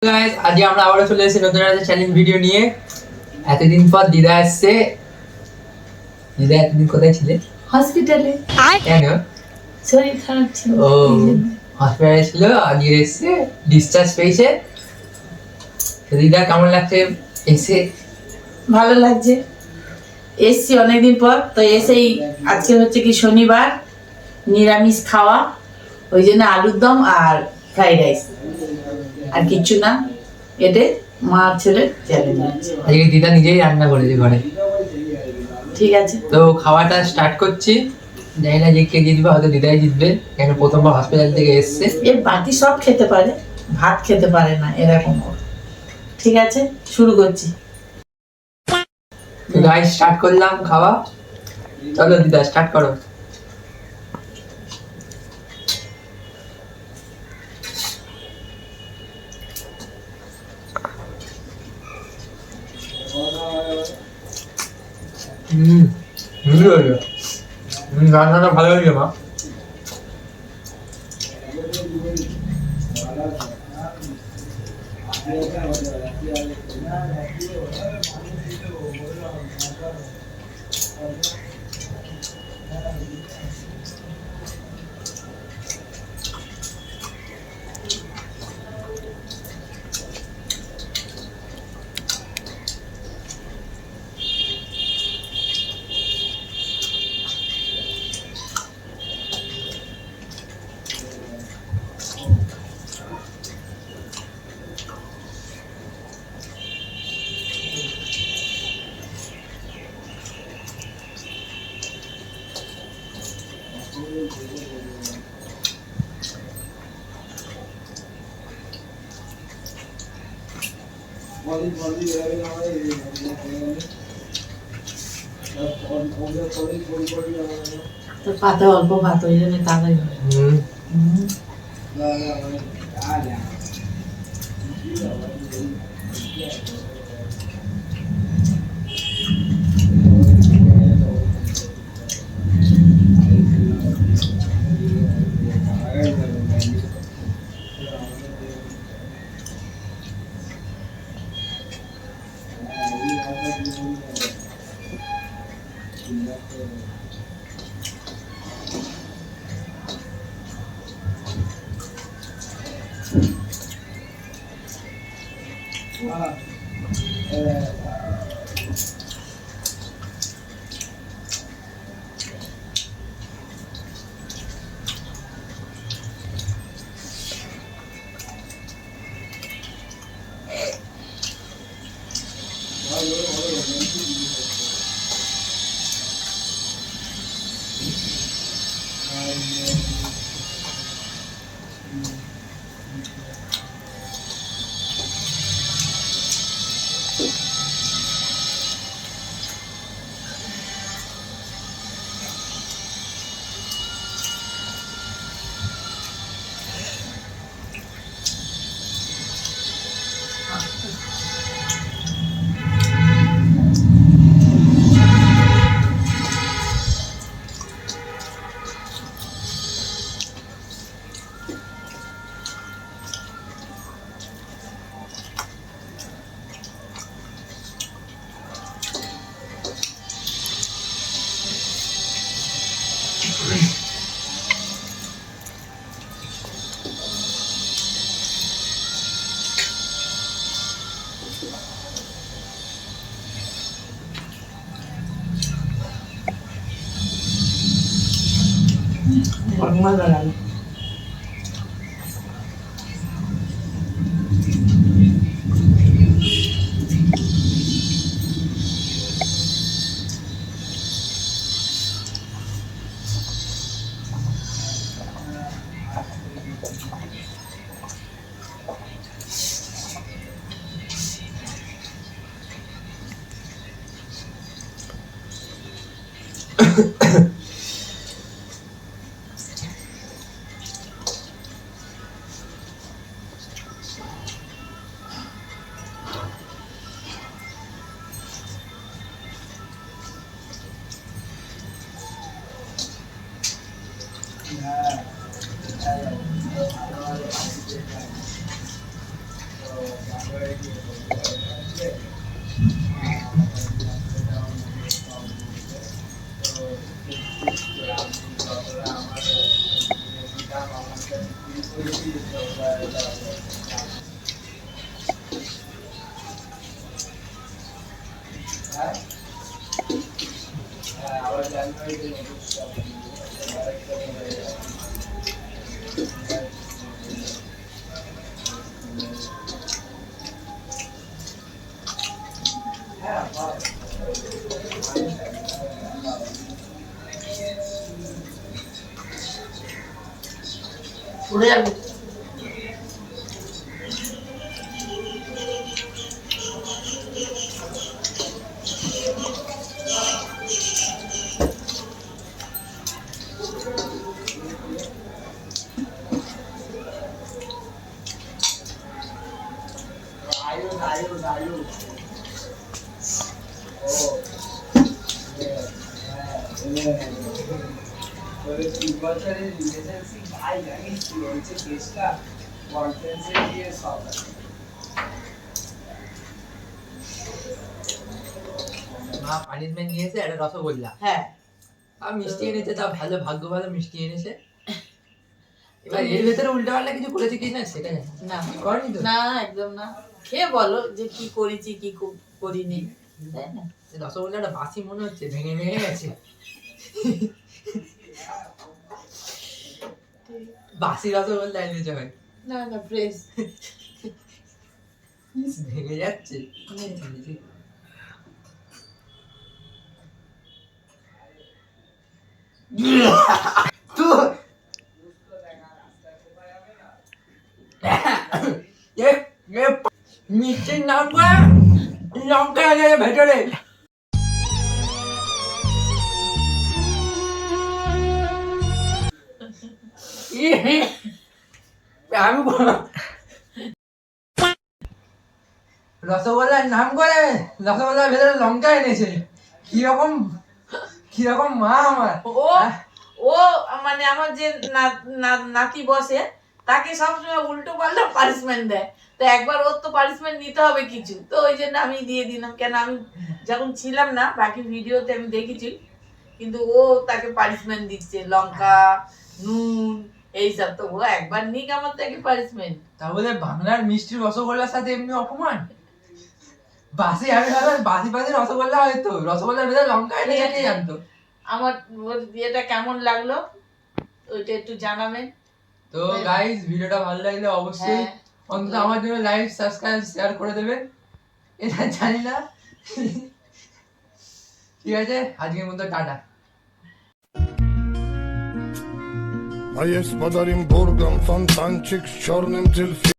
Guys, আজকে আমরা আবারও চলে এসেছি নতুন একটা চ্যালেঞ্জ ভিডিও নিয়ে। এতদিন পর দিদা আসছে। দিদা এতদিন কোথায় ছিলে? হসপিটালে। কেন? শরীর খারাপ ছিল। ও হসপিটালে ছিল, আজকে এসছে, ডিসচার্জ পেয়েছে। তো দিদা কেমন লাগছে এসে? ভালো লাগছে, এসছি অনেকদিন পর। তো এসেই আজকে হচ্ছে কি শনিবার, নিরামিষ খাওয়া, ওই জন্য আলুর দম আর ফ্রাইড রাইস, আর কিচ্ছু না। এতে মা আর ছেলের চ্যালেঞ্জ আছে। আজকে দিদা নিজেই রান্না করেছে ঘরে। ঠিক আছে, তো খাওয়াটা স্টার্ট করছি। জানি না যে কে জিতবে, হয়তো দিদাই জিতবে, কেন প্রথমবার হসপিটাল থেকে এসছে। এর বাকি সব খেতে পারে, ভাত খেতে পারে না, এরকম ওর। ঠিক আছে, শুরু করছি। তো গাইস স্টার্ট করলাম খাওয়া। চলো দিদা স্টার্ট করো। রান্নাটা ভালো হয়েছে মা। তো পাতে অল্প ভাত, ওই জন্য তাড়াতাড়ি হয়। ভালো লাগে। উড়ে যাবে। মা পানিশমেন্ট নিয়েছে একটা রসগোল্লা, হ্যাঁ আর মিষ্টি এনেছে, তা ভালো, ভাগ্য ভালো মিষ্টি এনেছে। এবার এর ভেতরে উল্টো পাল্টা কিছু করেছে কি না সেটা জানি না করেনি তো। না একদম না, খেয়ে বলো যে কি করেছি কি করিনি, তাই না? এই রসগোল্লাটা বাসি মনে হচ্ছে, ভেঙে ভেঙে গেছে। বাসি রসগোল্লা এনেছে ভাই, না না ফ্রেশ। ভেঙে যাচ্ছে। তো মিষ্টির নাম করে লঙ্কা আছে ভেতরে। আমি রসগোল্লার নাম করে রসগোল্লার ভেতরে লঙ্কা এনেছে। কিরকম কিরকম মা আমার। ও ও মানে আমার যে নাতি বসে তাকে সবসময় উল্টো পাল্টা পানিশমেন্ট দেয়, তো একবার ওর তো পানিশমেন্ট নিতে হবে কিছু, তো ওই জন্য আমি দিয়ে দিলাম। কেন আমি যখন ছিলাম না বাকি ভিডিওতে আমি দেখেছি, কিন্তু ও তাকে পানিশমেন্ট দিচ্ছে লঙ্কা নুন এইসব, তো ও একবার নিক আমার থেকে পানিশমেন্ট। তাহলে বাংলার মিষ্টি রসগোল্লার সাথে এমনি অপমান। বাসি, আমি ভাবলাম বাসি বাসি রসগোল্লা হয়তো, রসগোল্লার ভেতরে লঙ্কা এনেছে কে জানতো। আমার ওর বিয়েটা কেমন লাগলো ওইটা একটু জানাবেন। তো গাইস, ভিডিওটা ভালো লাগলে অবশ্যই হ্যাঁ। অন্তত আমার জন্য লাইক সাবস্ক্রাইব শেয়ার করে দেবেন, এটা জানি না। ঠিক আছে, আজকের মতো tata. A jest pod Orymburgą fontancik z czarnym tylfiem.